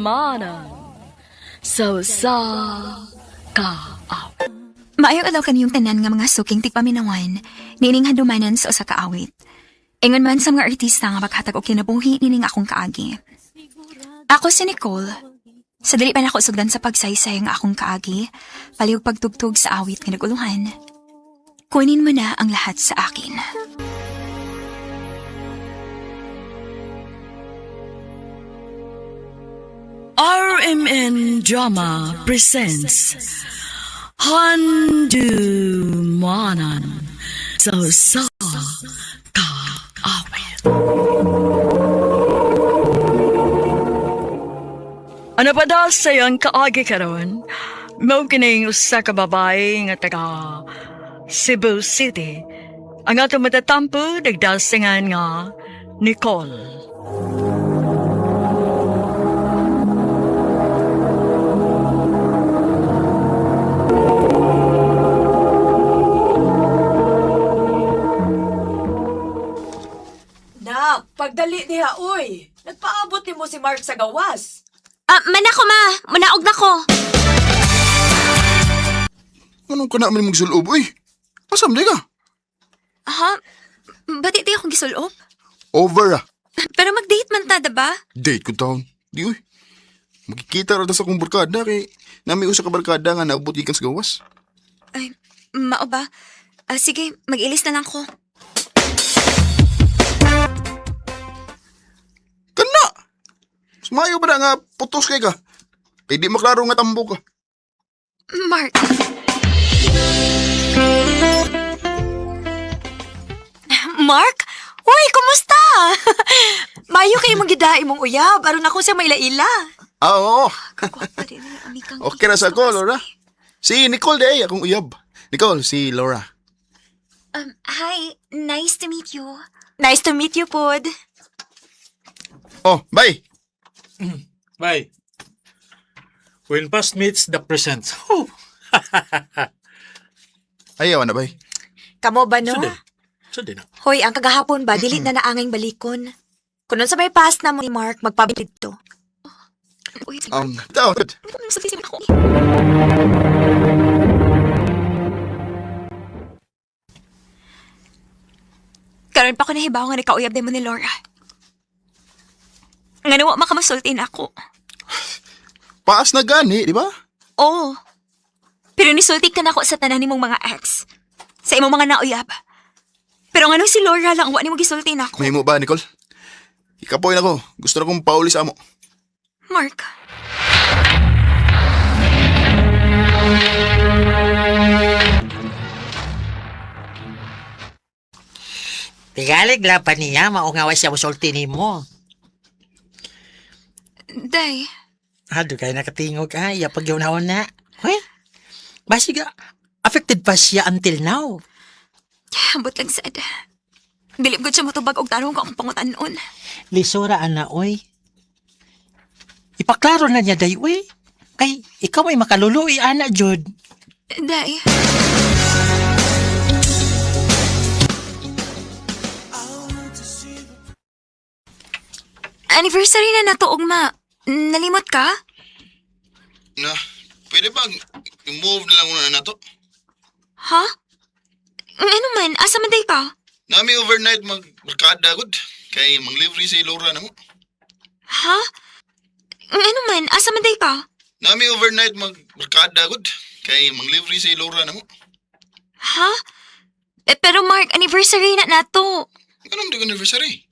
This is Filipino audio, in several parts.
manan. So sa kaaw. Maayo daw kaniyong tanan nga mga suking tigpaminawan, nining hadumanan sa usa ka awit. Ingon man sa mga artista nga maghatag og kinabuhi nining akong kaagi. Ako si Nicole. Sa dili pa nako sugdan sa pagsaysay nga akong kaagi, palihog pagtugtog sa awit nga naguluhan. Kunin mo na ang lahat sa akin. RMN Drama presents Handumanan. So sa kaawit. Ano pa daw sayang kaagi karon? Mao kining usa ka babae nga taga Cebu City. Ang ato matatampo nagdasingan nga Nicole. Pagdali diha, uy! Nagpaabot ni mo si Mark sa gawas. Manako ma! Munaog na ko! Anong ka naman mong sulob, uy? Asam di ka? Ha? Ba't di akong gisulob? Over Pero mag-date man ta, diba? Date ko taon. Di, uy. Magkikita rin sa akong barkada kay nami usa ka barkada nga naabot gikan sa gawas. Ay, mao ba? Sige, mag-ilis na lang ko. Kana! Sumayo ba na nga putos kay ka? Kay di maklaro nga tambo ka. Mark. Mark? Uy, kumusta? Mayo kayo mong gidai mong uyab, aron ako siya maila-ila. Oo. Kagwapa rin ang amikang Okay na sa ko, Laura. Si Nicole day, akong uyab. Nicole, si Laura. Hi. Nice to meet you. Nice to meet you, Pod. Oh, bye. Bye. When past meets the present. Oh. Ayaw na, bye. Kamo ba, no? Sudi na. Hoy, ang kagahapon ba, dilit na naangay balikon. Kunon sa may past na mo ni Mark, magpabilid to. Uy, Tawad. sabihin ako. Karon pa ko nahibaw nga nakauyab din mo ni Laura. Nga nawa makamasultin ako. Paas na gani, di ba? Oo. Pero nisulti ka na ako sa tanan nimong mga ex. Sa imong mga nauyab. Pero nga nung si Laura lang, wa ni mo gisulti na ako. May mo ba, Nicole? Ikapoy na ko. Gusto na kong pauli sa amo. Mark. Tigalig lang pa niya, maungawas siya musulti ni mo. Day. Hado kayo nakatingog ka, iya pagyunahon na. Hoy, basiga, affected pa siya until now. Ambot lang sad. Dilip ko siya matubag og tanong ko akong pangutanon. Lisura ana, oy. Ipaklaro na niya, day, oy. Kay, ikaw ay makaluluoy, ana, Jod. Day. Anniversary na nato, ugma. Nalimot ka? Na, pwede ba move na lang muna na to? Ha? Ano man? Asa man day ka? Nami overnight magbarkada gud. Kay manglivery si Laura na mo. Ha? Ano man? Asa man day ka? Nami overnight magbarkada gud. Kay manglivery si Laura na mo. Ha? Pero Mark, anniversary na nato. Anong di anniversary?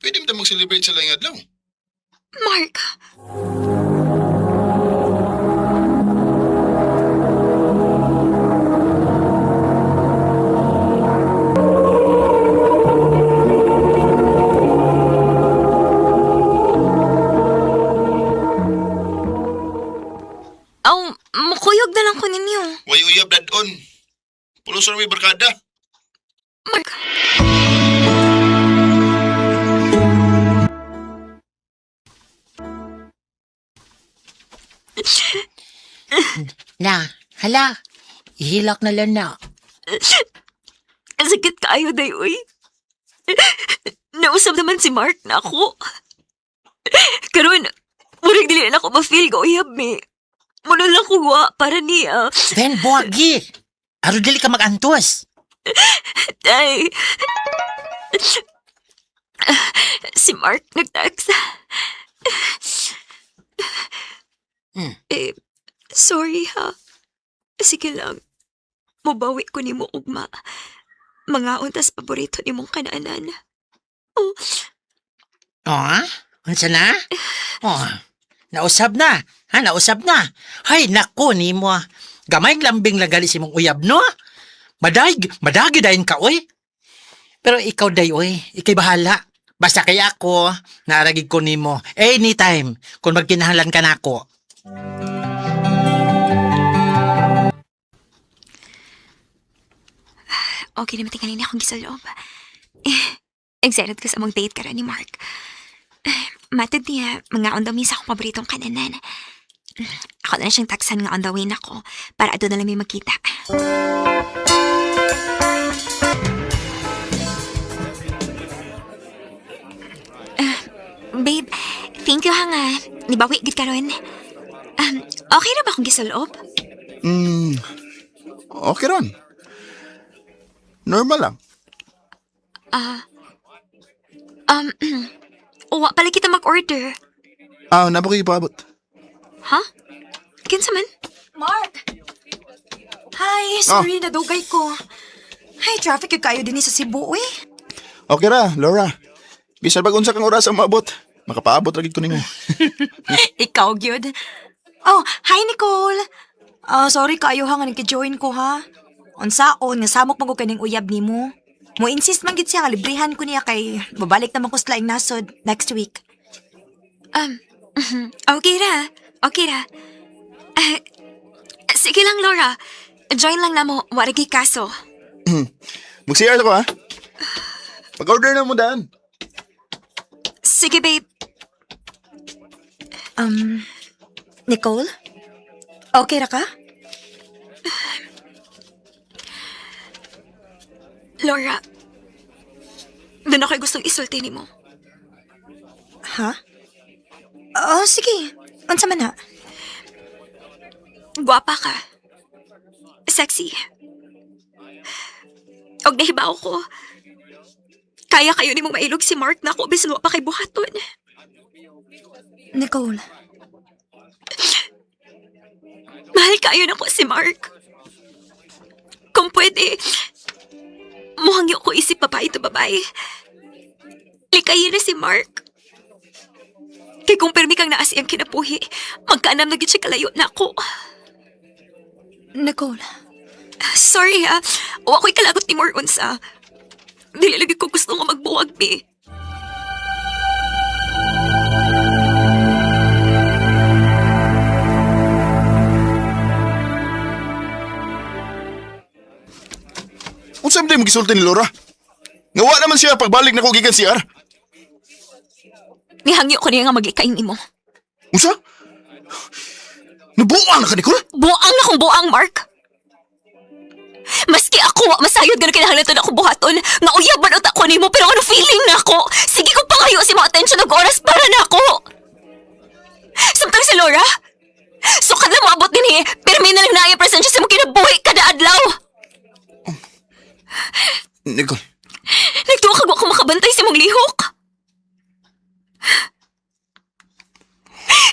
Pwede mo mag-celebrate sa lang adlaw. Mark. Mukuyog na lang ko ninyo. Way uyab dadon. Pulos na may barkada. Mark. Na, hala, ihilak na lang na. Ang sakit kaayo, day, uy. Nausap naman si Mark na ako. Karon, Murag dili na ako ma-feel ko uyab mi. Muna lang kuha para niya. Then, buwagi. Aro dili ka mag-antos. Day. Si Mark nag-text. Sorry ha. Sige lang. Mubawi ko ni mo ugma. Mga untas paborito ni mong kanaanan. Oh, Oh, unsa na? Oh, nausab na. Ha, nausab na. Hay, naku ni mo. Gamay lambing lang gali si mong uyab, no? Madagi dahin ka, oy. Pero ikaw, day, oy. Ikay bahala. Basta kaya ako, naragig ko ni mo. Anytime, kung magkinahalan ka na ako. Okay naman kanina akong gisaloob. Excited ko sa mong date karon ni Mark. Matod niya, mga on the way sa akong paboritong kananan. Ako na lang siyang taksan nga on the way na ako para doon na lang may magkita. Babe, thank you ha nga. Nibawi gid karon. Okay na ba akong gisaloob? Okay ron. Normal lang. Uwa pala kita mag-order. Napa ko ipaabot. Ha? Kinsa man? Mark! Hi, sorry, nadugay ko. Hay, traffic yung kayo din sa Cebu, eh. Okay ra, Laura. Bisan pag unsa kang oras ang maabot, makapaabot ra gid ko nimo. Ikaw, gyud. Oh, hi, Nicole. Sorry kayo ha nga nagka-join ko ha. Unsaon, nga samok man ko kaning uyab nimo. Mo insist man gid siya nga librihan ko niya kay babalik naman ko sa laing nasod next week. Okay ra. Okay ra. Sige lang, Laura. Join lang na mo. Waragi kaso. Mag-CR ako ha. Pag-order na mo daan. Sige, babe. Nicole? Okay ra ka? Laura, doon ako'y gustong isulti ni mo. Ha? Oh, sige. Unsa man ha? Guwapa ka. Sexy. Og nahibaw ko. Kaya kayo ni mong mailog si Mark na ako bisan wa pa kay buhaton. Nicole. Mahal kayo na ko si Mark. Kung pwede, muhangyo ko isip babae to babae. Likayin na si Mark. Kay kung permi kang naasi ang kinapuhi, magkaanam na gid siya kalayo na ako. Nicole. Sorry ha, o ako'y kalagot ni Mar unsa. Dili lagi ko gusto nga magbuwag mi. Unsa man day magisulti ni Laura? Ngawa naman siya pagbalik na ko gikan CR. Nihangyo ko niya nga mag-ikain ni mo. Unsa? Nabuang na ka, Nicole? Buang na kong buang, Mark. Maski ako, masayod gano'n kinahanglan ako buhaton. Nauyaban utak ko ni mo, pero ano feeling na ako? Sige ko pangayo si mga atensyon ng oras para na ako. Samtang si Laura, sukad lang maabot din eh, pero may nalang naayang presensya sa mga kinabuhi kada adlaw. Nicole. Nagtuwag ako makabantay sa mong lihok.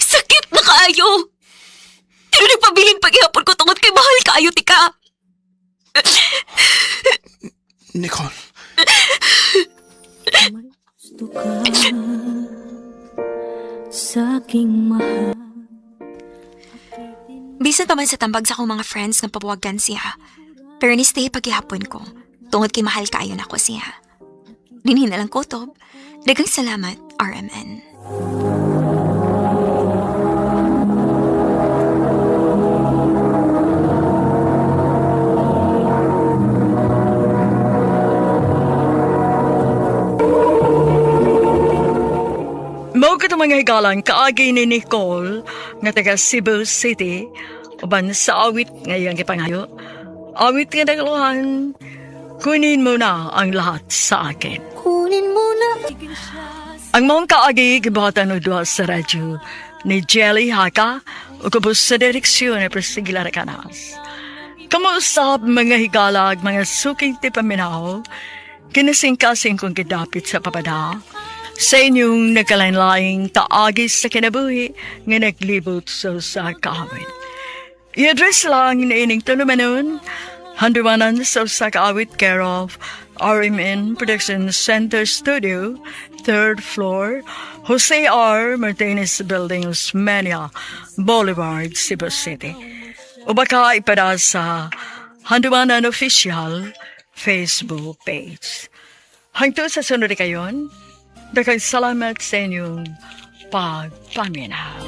Sakit na kaayo. Pero nagpabiling paghihapon ko tungod kay mahal kaayo, tika. Nicole. Gusto ka sa aking mahal. Bisan pa man sa tambag sa akong mga friends nga pabuwagan siya. Pero ni-stay paghihapon ko. Tungod kay mahal kaayo na ko siya. Dinhin na lang kutob. Daghang salamat, RMN. Mao ka mga higalan kaagi ni Nicole nga taga Cebu City uban sa awit ngayong ipangayo. Awit nga nagluhan, kunin mo na ang lahat sa akin. Kunin mo na. Ang mong kaagi gibuhatan o duha sa radyo ni Jelly Haka o kubos sa direksyon ni Presigilar Canas. Kamuusap mga higalag, mga suking tipaminaw, kinasing-kasing kong kidapit sa papada, sa inyong nagkalain-laing taagis sa kinabuhi nga naglibot sa kaawit. I-address lang na ining tulumanon, handumanan sa kaawit care of RMN Production Center Studio, 3rd floor, Jose R. Martinez Building, Osmeña, Boulevard, Cebu City. O baka ipada sa Handumanan Official Facebook page. Hangtod sa sunod kayon, daghang salamat sa inyong pagpaminaw.